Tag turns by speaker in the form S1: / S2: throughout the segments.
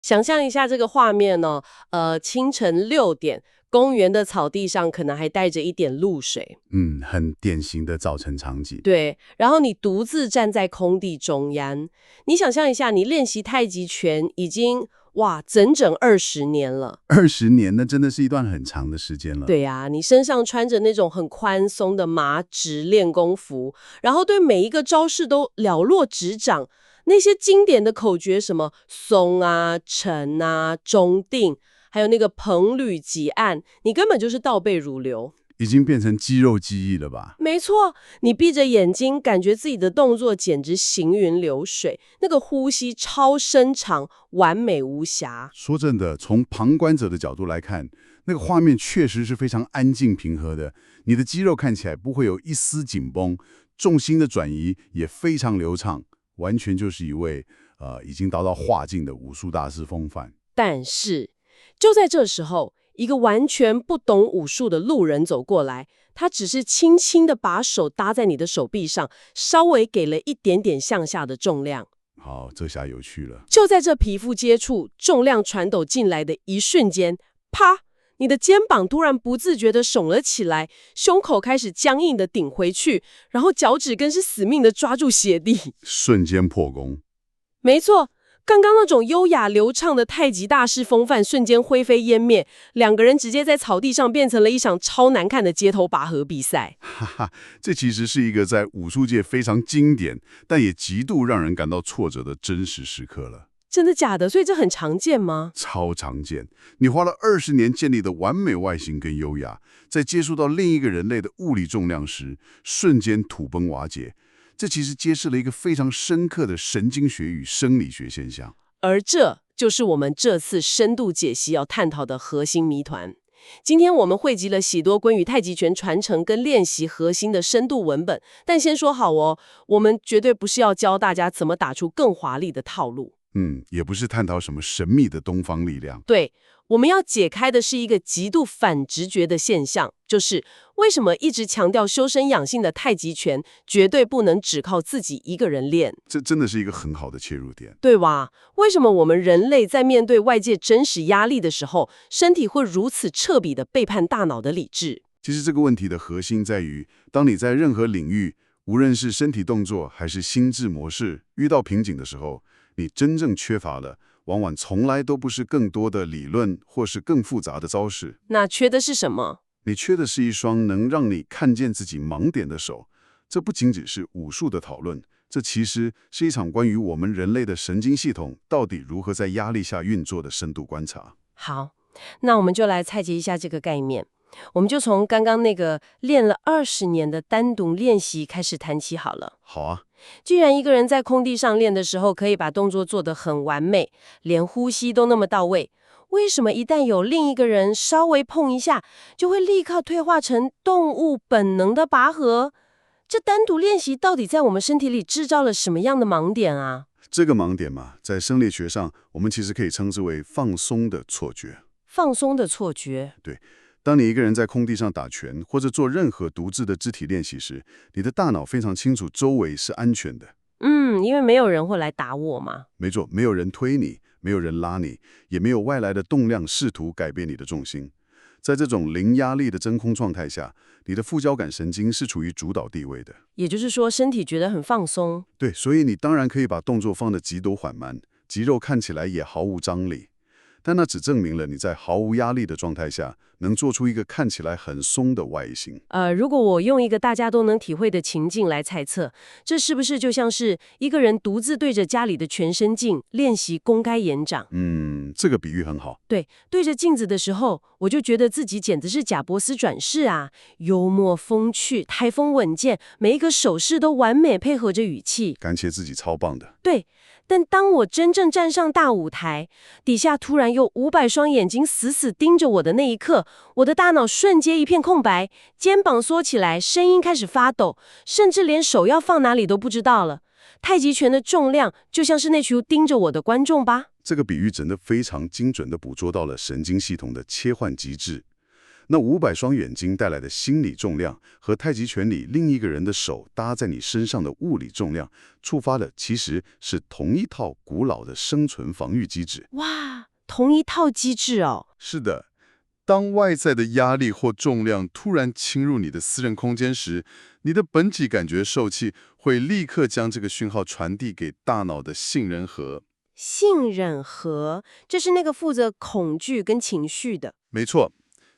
S1: 想象一下这个画面呢，清晨6点，公园的草地上可能还带着一点露水，
S2: 很典型的早晨场景。
S1: 对，然后你独自站在空地中央，你想象一下，你练习太极拳已经整整20年了。
S2: 20年，那真的是一段很长的时间了。
S1: 对呀，你身上穿着那种很宽松的麻质练功服，然后对每一个招式都了若指掌。那些经典的口诀，什么松啊、沉啊、中定，还有那个捧捋挤按，你根本就是倒背如流。
S2: 已经变成肌肉记忆了吧？
S1: 没错，你闭着眼睛，感觉自己的动作简直行云流水，那个呼吸超深长，完美无瑕。
S2: 说真的，从旁观者的角度来看，那个画面确实是非常安静平和的。你的肌肉看起来不会有一丝紧绷，重心的转移也非常流畅，完全就是一位已经达到画境的武术大师风范。
S1: 但是，就在这时候，一个完全不懂武术的路人走过来，他只是轻轻地把手搭在你的手臂上，稍微给了一点点向下的重量。
S2: 好，这下有趣了。
S1: 就在这皮肤接触、重量传导进来的一瞬间，啪！你的肩膀突然不自觉地耸了起来，胸口开始僵硬地顶回去，然后脚趾更是死命地抓住鞋底，
S2: 瞬间破功。
S1: 没错，刚刚那种优雅流畅的太极大师风范瞬间灰飞烟灭，两个人直接在草地上变成了一场超难看的街头拔河比赛。
S2: 哈哈，这其实是一个在武术界非常经典，但也极度让人感到挫折的真实时刻了。
S1: 真的假的？所以这很常见吗？
S2: 超常见。你花了20年建立的完美外形跟优雅，在接触到另一个人类的物理重量时，瞬间土崩瓦解。这其实揭示了一个非常深刻的神经学与生理学现象。
S1: 而这就是我们这次深度解析要探讨的核心谜团。今天我们汇集了许多关于太极拳传承跟练习核心的深度文本，但先说好哦，我们绝对不是要教大家怎么打出更华丽的套路。
S2: 也不是探讨什么神秘的东方力量。
S1: 对，我们要解开的是一个极度反直觉的现象，就是为什么一直强调修身养性的太极拳，绝对不能只靠自己一个人练。
S2: 这真的是一个很好的切入点。
S1: 对吧？为什么我们人类在面对外界真实压力的时候，身体会如此彻底地背叛大脑的理智？
S2: 其实这个问题的核心在于，当你在任何领域，无论是身体动作还是心智模式，遇到瓶颈的时候，你真正缺乏的，往往从来都不是更多的理论或是更复杂的招式。
S1: 那缺的是什么？
S2: 你缺的是一双能让你看见自己盲点的手。这不仅仅是武术的讨论，这其实是一场关于我们人类的神经系统到底如何在压力下运作的深度观察。
S1: 好，那我们就来拆解一下这个概念。我们就从刚刚那个练了20年的单独练习开始谈起好了。
S2: 好啊。
S1: 既然一个人在空地上练的时候可以把动作做得很完美，连呼吸都那么到位，为什么一旦有另一个人稍微碰一下，就会立刻退化成动物本能的拔河？这单独练习到底在我们身体里制造了什么样的盲点啊？
S2: 这个盲点嘛，在生理学上，我们其实可以称之为放松的错觉。
S1: 放松的错觉。
S2: 对。当你一个人在空地上打拳，或者做任何独自的肢体练习时，你的大脑非常清楚周围是安全的。
S1: 因为没有人会来打我嘛。
S2: 没错，没有人推你，没有人拉你，也没有外来的动量试图改变你的重心。在这种零压力的真空状态下，你的副交感神经是处于主导地位的。
S1: 也就是说，身体觉得很放松。
S2: 对，所以你当然可以把动作放得极度缓慢，肌肉看起来也毫无张力。但那只证明了你在毫无压力的状态下，能做出一个看起来很松的外形。
S1: 如果我用一个大家都能体会的情境来猜测，这是不是就像是一个人独自对着家里的全身镜练习公开演讲？
S2: 这个比喻很好。
S1: 对，对着镜子的时候，我就觉得自己简直是贾伯斯转世啊，幽默风趣，台风稳健，每一个手势都完美配合着语气，
S2: 感觉自己超棒的。
S1: 对。但当我真正站上大舞台，底下突然有500双眼睛死死盯着我的那一刻，我的大脑瞬间一片空白，肩膀缩起来，声音开始发抖，甚至连手要放哪里都不知道了。太极拳的重量就像是那群盯着我的观众吧。
S2: 这个比喻真的非常精准地捕捉到了神经系统的切换机制。那500双眼睛带来的心理重量和太极拳里另一个人的手搭在你身上的物理重量，触发的其实是同一套古老的生存防御机制。
S1: 哇，同一套机制哦。
S2: 是的，当外在的压力或重量突然侵入你的私人空间时，你的本体感觉受气，会立刻将这个讯号传递给大脑的杏仁核。
S1: 信任核，这是那个负责恐惧跟情绪的。
S2: 没错，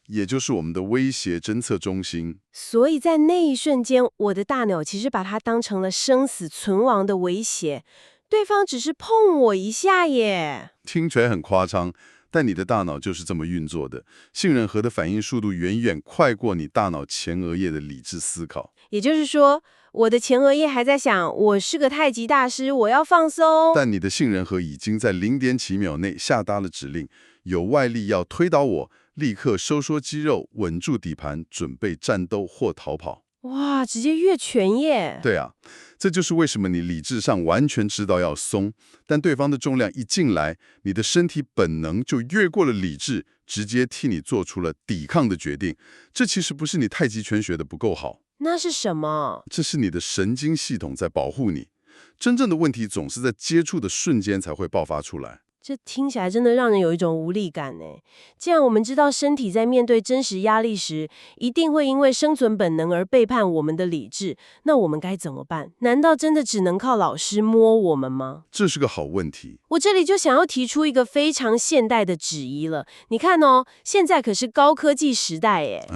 S2: 也就是我们的威胁侦测中心。
S1: 所以在那一瞬间，我的大脑其实把它当成了生死存亡的威胁。对方只是碰我一下耶。
S2: 听起来很夸张，但你的大脑就是这么运作的。杏仁核的反应速度远远快过你大脑前额叶的理智思考。
S1: 也就是说，我的前额叶还在想，我是个太极大师，我要放松。
S2: 但你的杏仁核已经在0点几秒内下达了指令，有外力要推倒我，立刻收缩肌肉，稳住底盘，准备战斗或逃跑。
S1: 哇，直接越权耶！
S2: 对啊，这就是为什么你理智上完全知道要松，但对方的重量一进来，你的身体本能就越过了理智，直接替你做出了抵抗的决定。这其实不是你太极拳学的不够好，
S1: 那是什么？
S2: 这是你的神经系统在保护你。真正的问题总是在接触的瞬间才会爆发出来。
S1: 这听起来真的让人有一种无力感呢。既然我们知道身体在面对真实压力时，一定会因为生存本能而背叛我们的理智，那我们该怎么办？难道真的只能靠老师摸我们吗？
S2: 这是个好问题。
S1: 我这里就想要提出一个非常现代的质疑了。你看哦，现在可是高科技时代耶。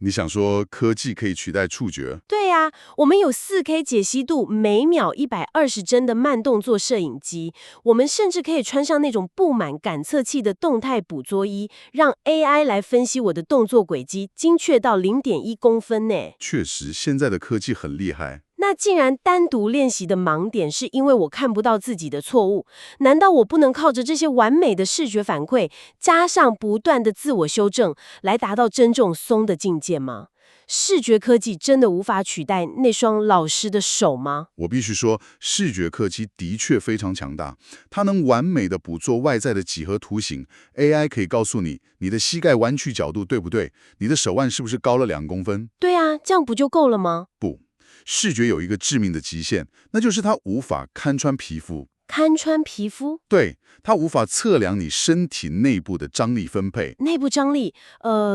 S2: 你想说科技可以取代触觉？
S1: 对呀，我们有4K 解析度，每秒120帧的慢动作摄影机，我们甚至可以穿上那种布满感测器的动态捕捉衣，让 AI 来分析我的动作轨迹，精确到0.1公分呢。
S2: 确实，现在的科技很厉害。
S1: 那既然单独练习的盲点是因为我看不到自己的错误，难道我不能靠着这些完美的视觉反馈，加上不断的自我修正，来达到真正松的境界吗？视觉科技真的无法取代那双老师的手吗？
S2: 我必须说，视觉科技的确非常强大，它能完美的捕捉外在的几何图形。AI 可以告诉你，你的膝盖弯曲角度对不对？你的手腕是不是高了2公分？
S1: 对啊，这样不就够了吗？
S2: 不，视觉有一个致命的极限，那就是它无法看穿皮肤。
S1: 看穿皮肤？
S2: 对，它无法测量你身体内部的张力分配。
S1: 内部张力，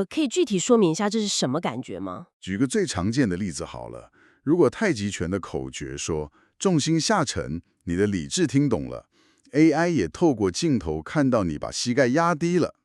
S1: 可以具体说明一下这是什么感觉吗？
S2: 举个最常见的例子好了，如果太极拳的口诀说重心下沉，你的理智听懂了， AI 也透过镜头看到你把膝盖压低了。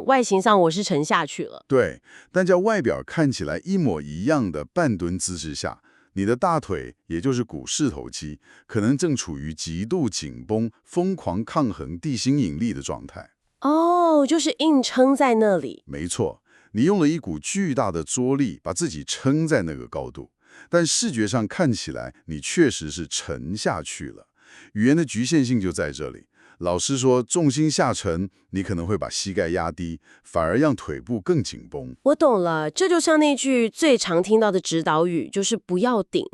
S1: 外形上我是沉下去了。
S2: 对，但在外表看起来一模一样的半蹲姿势下，你的大腿，也就是股四头肌，可能正处于极度紧绷、疯狂抗衡地心引力的状态。
S1: 哦，就是硬撑在那里。
S2: 没错，你用了一股巨大的着力把自己撑在那个高度，但视觉上看起来你确实是沉下去了。语言的局限性就在这里。老师说重心下沉，你可能会把膝盖压低，反而让腿部更紧绷。
S1: 我懂了，这就像那句最常听到的指导语，就是不要顶。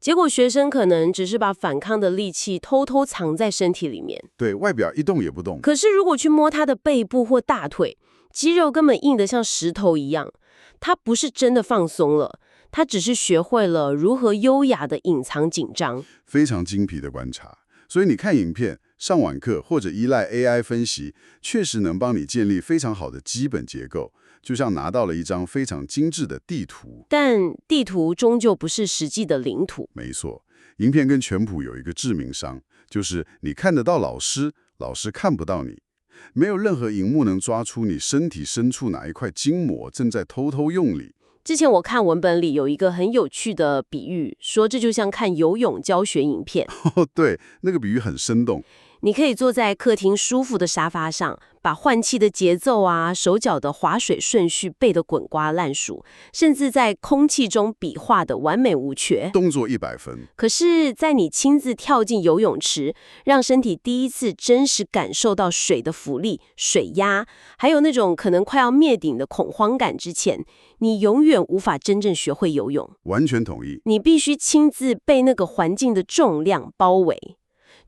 S1: 结果学生可能只是把反抗的力气偷偷藏在身体里面。
S2: 对外表一动也不动。
S1: 可是如果去摸他的背部或大腿，肌肉根本硬得像石头一样。他不是真的放松了，他只是学会了如何优雅地隐藏紧张。
S2: 非常精辟的观察。所以你看影片、上网课或者依赖 AI 分析，确实能帮你建立非常好的基本结构，就像拿到了一张非常精致的地图。
S1: 但地图终究不是实际的领土。
S2: 没错，影片跟拳谱有一个致命伤，就是你看得到老师，老师看不到你。没有任何荧幕能抓出你身体深处哪一块筋膜正在偷偷用力。
S1: 之前我看文本里有一个很有趣的比喻，说这就像看游泳教学影片。
S2: 对，那个比喻很生动。
S1: 你可以坐在客厅舒服的沙发上，把换气的节奏啊、手脚的划水顺序背得滚瓜烂熟，甚至在空气中比划的完美无缺，
S2: 动作100分。
S1: 可是，在你亲自跳进游泳池，让身体第一次真实感受到水的浮力、水压，还有那种可能快要灭顶的恐慌感之前，你永远无法真正学会游泳。
S2: 完全同意。
S1: 你必须亲自被那个环境的重量包围。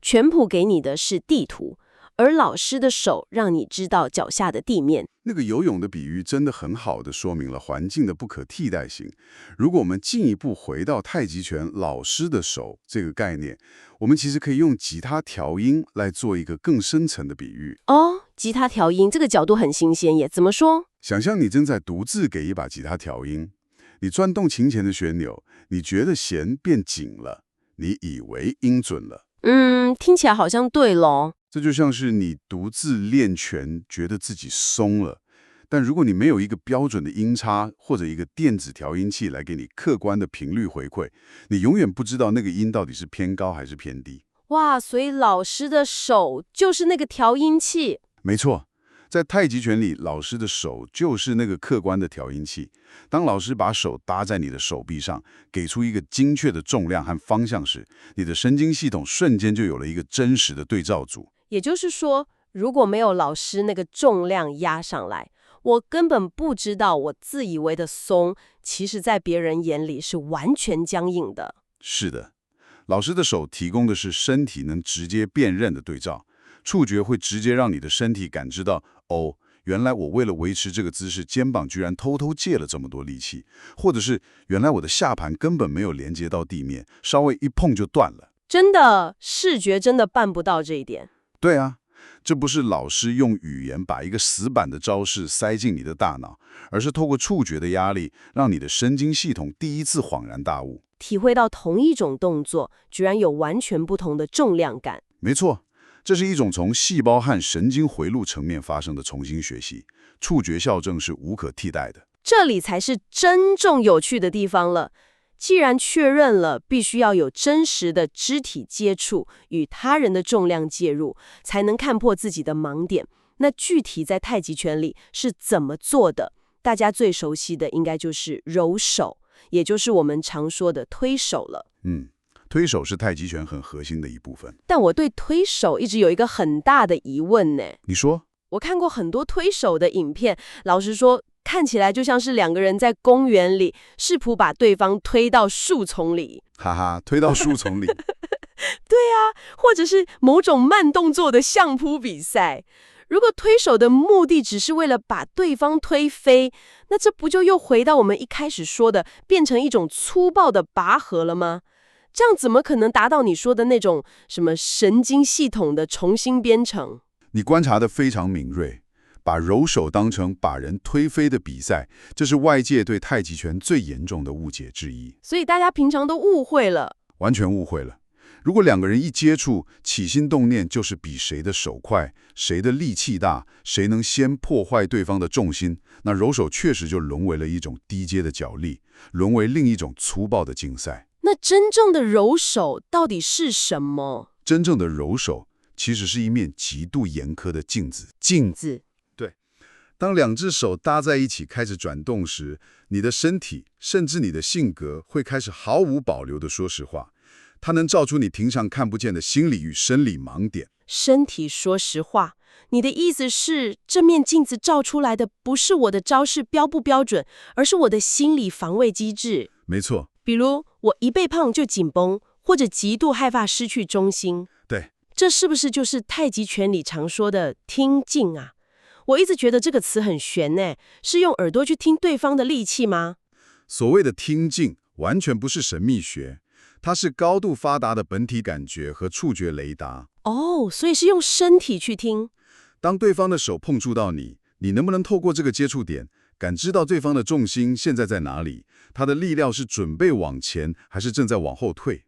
S1: 拳谱给你的是地图，而老师的手让你知道脚下的地面。
S2: 那个游泳的比喻真的很好的说明了环境的不可替代性。如果我们进一步回到太极拳老师的手这个概念，我们其实可以用吉他调音来做一个更深层的比喻。
S1: 哦，吉他调音这个角度很新鲜耶，怎么说？
S2: 想象你正在独自给一把吉他调音，你转动琴弦的旋钮，你觉得弦变紧了，你以为音准了。
S1: 听起来好像对咯。
S2: 这就像是你独自练拳，觉得自己松了，但如果你没有一个标准的音叉或者一个电子调音器来给你客观的频率回馈，你永远不知道那个音到底是偏高还是偏低。
S1: 哇，所以老师的手就是那个调音器。
S2: 没错，在太极拳里，老师的手就是那个客观的调音器。当老师把手搭在你的手臂上，给出一个精确的重量和方向时，你的神经系统瞬间就有了一个真实的对照组。
S1: 也就是说，如果没有老师那个重量压上来，我根本不知道我自以为的松，其实在别人眼里是完全僵硬的。
S2: 是的，老师的手提供的是身体能直接辨认的对照，触觉会直接让你的身体感知到，哦，原来我为了维持这个姿势，肩膀居然偷偷借了这么多力气，或者是原来我的下盘根本没有连接到地面，稍微一碰就断了。
S1: 真的，视觉真的办不到这一点。
S2: 对啊，这不是老师用语言把一个死板的招式塞进你的大脑，而是透过触觉的压力，让你的神经系统第一次恍然大悟，
S1: 体会到同一种动作，居然有完全不同的重量感。
S2: 没错，这是一种从细胞和神经回路层面发生的重新学习，触觉校正是无可替代的。
S1: 这里才是真正有趣的地方了。既然确认了必须要有真实的肢体接触与他人的重量介入，才能看破自己的盲点，那具体在太极拳里是怎么做的？大家最熟悉的应该就是揉手，也就是我们常说的推手了。
S2: 推手是太极拳很核心的一部分。
S1: 但我对推手一直有一个很大的疑问呢。
S2: 你说？
S1: 我看过很多推手的影片，老实说，看起来就像是两个人在公园里试图把对方推到树丛里。
S2: 哈哈，推到树丛里。
S1: 对啊，或者是某种慢动作的相扑比赛。如果推手的目的只是为了把对方推飞，那这不就又回到我们一开始说的，变成一种粗暴的拔河了吗？这样怎么可能达到你说的那种什么神经系统的重新编程？
S2: 你观察得非常敏锐，把揉手当成把人推飞的比赛，这是外界对太极拳最严重的误解之一。
S1: 所以大家平常都误会了。
S2: 完全误会了。如果两个人一接触，起心动念就是比谁的手快，谁的力气大，谁能先破坏对方的重心，那揉手确实就沦为了一种低阶的角力，沦为另一种粗暴的竞赛。
S1: 那真正的揉手到底是什么？
S2: 真正的揉手其实是一面极度严苛的镜子。镜子，对。当两只手搭在一起开始转动时，你的身体甚至你的性格会开始毫无保留地说实话。它能照出你平常看不见的心理与生理盲点。
S1: 身体说实话，你的意思是这面镜子照出来的不是我的招式标不标准，而是我的心理防卫机制。
S2: 没错。
S1: 比如我一被碰就紧绷，或者极度害怕失去中心。
S2: 对，
S1: 这是不是就是太极拳里常说的听劲啊？我一直觉得这个词很玄呢，是用耳朵去听对方的力气吗？
S2: 所谓的听劲完全不是神秘学，它是高度发达的本体感觉和触觉雷达。
S1: 哦，所以是用身体去听。
S2: 当对方的手碰触到你，你能不能透过这个接触点，感知到对方的重心现在在哪里？他的力量是准备往前，还是正在往后退？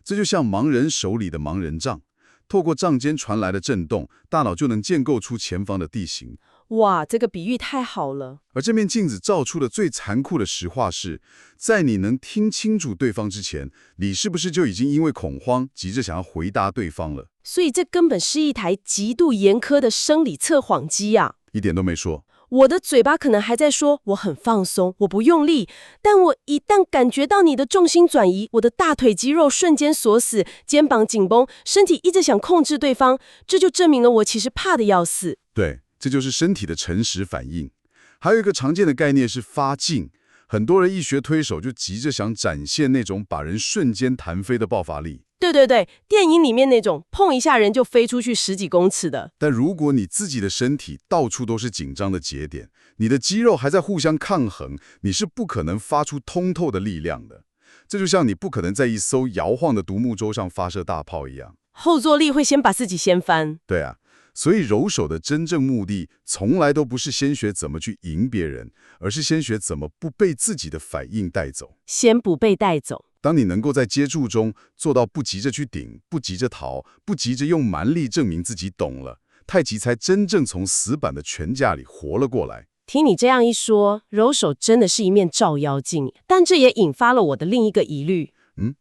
S2: 这就像盲人手里的盲人杖，透过杖尖传来的震动，大脑就能建构出前方的地形。
S1: 哇，这个比喻太好了。
S2: 而这面镜子照出的最残酷的实话是，在你能听清楚对方之前，你是不是就已经因为恐慌，急着想要回答对方了？
S1: 所以这根本是一台极度严苛的生理测谎机啊！
S2: 一点都没错。
S1: 我的嘴巴可能还在说我很放松，我不用力，但我一旦感觉到你的重心转移，我的大腿肌肉瞬间锁死，肩膀紧绷，身体一直想控制对方，这就证明了我其实怕得要死。
S2: 对，这就是身体的诚实反应。还有一个常见的概念是发劲，很多人一学推手就急着想展现那种把人瞬间弹飞的爆发力。
S1: 对对对，电影里面那种碰一下人就飞出去十几公尺的。
S2: 但如果你自己的身体到处都是紧张的节点，你的肌肉还在互相抗衡，你是不可能发出通透的力量的。这就像你不可能在一艘摇晃的独木舟上发射大炮一样。
S1: 后坐力会先把自己掀翻。
S2: 对啊，所以柔手的真正目的，从来都不是先学怎么去赢别人，而是先学怎么不被自己的反应带走。
S1: 先不被带走。
S2: 当你能够在接触中做到不急着去顶，不急着逃，不急着用蛮力证明自己懂了，太极才真正从死板的拳架里活了过来。
S1: 听你这样一说，柔手真的是一面照妖镜，但这也引发了我的另一个疑虑。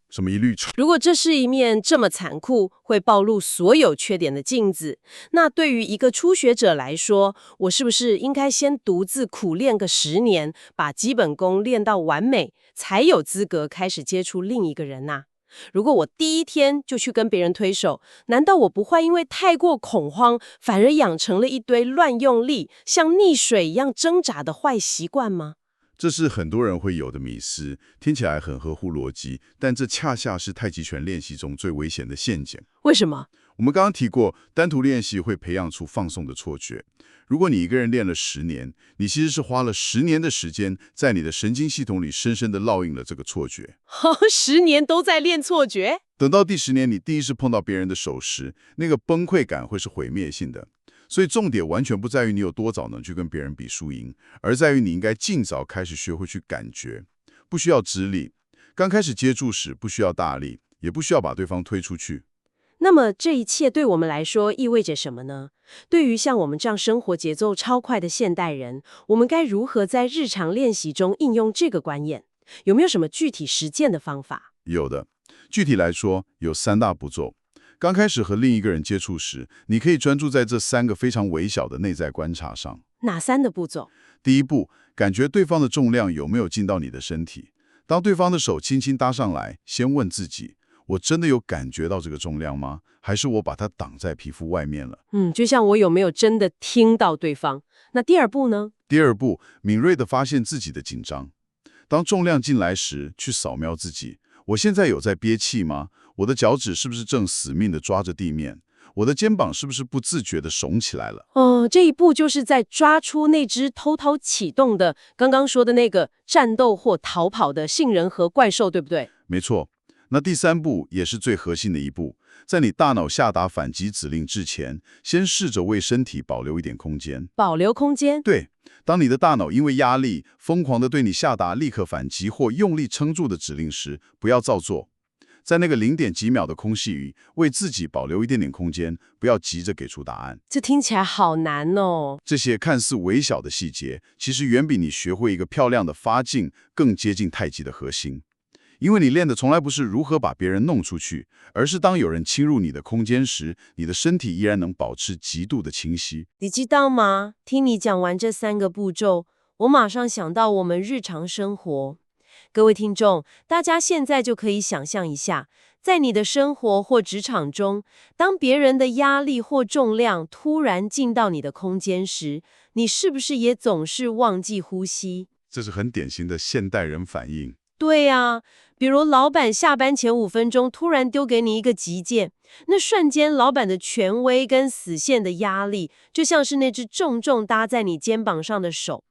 S2: 什么疑虑？
S1: 如果这是一面这么残酷，会暴露所有缺点的镜子，那对于一个初学者来说，我是不是应该先独自苦练个10年，把基本功练到完美，才有资格开始接触另一个人呢？如果我第一天就去跟别人推手，难道我不会因为太过恐慌，反而养成了一堆乱用力，像溺水一样挣扎的坏习惯吗？
S2: 这是很多人会有的迷思，听起来很合乎逻辑，但这恰恰是太极拳练习中最危险的陷阱。
S1: 为什么？
S2: 我们刚刚提过，单独练习会培养出放松的错觉。如果你一个人练了10年，你其实是花了10年的时间，在你的神经系统里深深地烙印了这个错觉。
S1: 10年都在练错觉？
S2: 等到第10年，你第一次碰到别人的手时，那个崩溃感会是毁灭性的。所以重点完全不在于你有多早能去跟别人比输赢，而在于你应该尽早开始学会去感觉，不需要直力。刚开始接触时不需要大力，也不需要把对方推出去。
S1: 那么这一切对我们来说意味着什么呢？对于像我们这样生活节奏超快的现代人，我们该如何在日常练习中应用这个观念？有没有什么具体实践的方法？
S2: 有的，具体来说有3大步骤。刚开始和另一个人接触时，你可以专注在这3个非常微小的内在观察上。
S1: 哪3个步骤？
S2: 第一步，感觉对方的重量有没有进到你的身体。当对方的手轻轻搭上来，先问自己，我真的有感觉到这个重量吗？还是我把它挡在皮肤外面了？
S1: 就像我有没有真的听到对方？那第2步呢？
S2: 第2步，敏锐地发现自己的紧张。当重量进来时，去扫描自己，我现在有在憋气吗？我的脚趾是不是正死命地抓着地面？我的肩膀是不是不自觉地耸起来了？
S1: 这一步就是在抓出那只偷偷启动的，刚刚说的那个战斗或逃跑的杏仁核怪兽，对不对？
S2: 没错。那第3步也是最核心的一步，在你大脑下达反击指令之前，先试着为身体保留一点空间。
S1: 保留空间？
S2: 对，当你的大脑因为压力疯狂地对你下达立刻反击或用力撑住的指令时，不要照做。在那个0点几秒的空隙里，为自己保留一点点空间，不要急着给出答案。
S1: 这听起来好难哦。
S2: 这些看似微小的细节，其实远比你学会一个漂亮的发劲更接近太极的核心。因为你练的从来不是如何把别人弄出去，而是当有人侵入你的空间时，你的身体依然能保持极度的清晰。
S1: 你知道吗？听你讲完这3个步骤，我马上想到我们日常生活。各位听众，大家现在就可以想象一下，在你的生活或职场中，当别人的压力或重量突然进到你的空间时，你是不是也总是忘记呼吸？
S2: 这是很典型的现代人反应。
S1: 对呀，比如老板下班前5分钟突然丢给你一个急件，那瞬间老板的权威跟死线的压力，就像是那只重重搭在你肩膀上的手，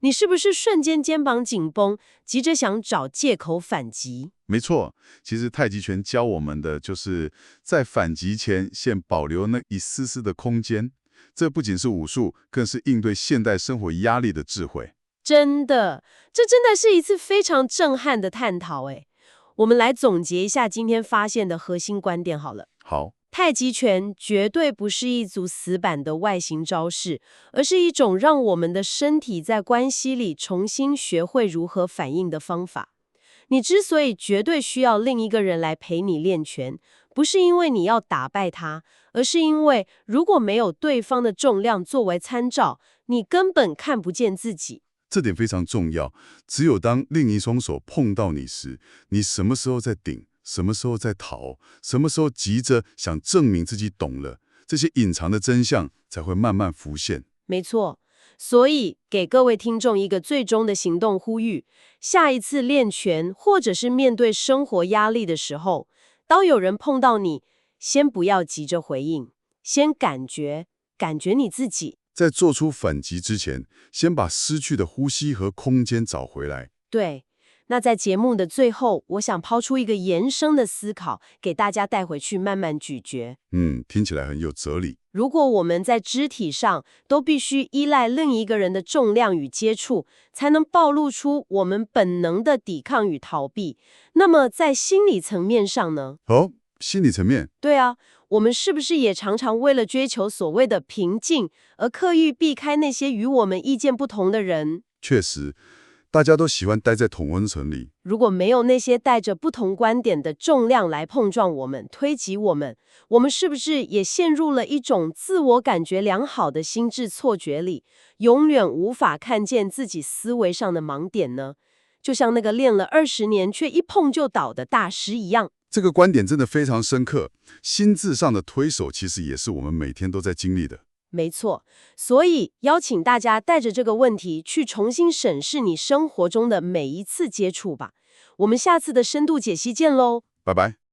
S1: 你是不是瞬间肩膀紧绷，急着想找借口反击？
S2: 没错，其实太极拳教我们的就是在反击前先保留那一丝丝的空间。这不仅是武术，更是应对现代生活压力的智慧。
S1: 真的，这真的是一次非常震撼的探讨诶。我们来总结一下今天发现的核心观点好了。
S2: 好，
S1: 太极拳绝对不是一组死板的外形招式，而是一种让我们的身体在关系里重新学会如何反应的方法。你之所以绝对需要另一个人来陪你练拳，不是因为你要打败他，而是因为如果没有对方的重量作为参照，你根本看不见自己。
S2: 这点非常重要。只有当另一双手碰到你时，你什么时候在顶，什么时候在逃，什么时候急着想证明自己懂了，这些隐藏的真相才会慢慢浮现。
S1: 没错，所以给各位听众一个最终的行动呼吁：下一次练拳，或者是面对生活压力的时候，当有人碰到你，先不要急着回应，先感觉你自己。
S2: 在做出反击之前，先把失去的呼吸和空间找回来。
S1: 对，那在节目的最后，我想抛出一个延伸的思考，给大家带回去慢慢咀嚼。
S2: 听起来很有哲理。
S1: 如果我们在肢体上都必须依赖另一个人的重量与接触，才能暴露出我们本能的抵抗与逃避，那么在心理层面上呢？
S2: 心理层面，
S1: 对啊，我们是不是也常常为了追求所谓的平静，而刻意避开那些与我们意见不同的人？
S2: 确实，大家都喜欢待在同温层里。
S1: 如果没有那些带着不同观点的重量来碰撞我们、推挤我们，我们是不是也陷入了一种自我感觉良好的心智错觉里，永远无法看见自己思维上的盲点呢？就像那个练了20年却一碰就倒的大师一样。
S2: 这个观点真的非常深刻。心智上的推手其实也是我们每天都在经历的。
S1: 没错，所以邀请大家带着这个问题去重新审视你生活中的每一次接触吧。我们下次的深度解析见喽，
S2: 拜拜。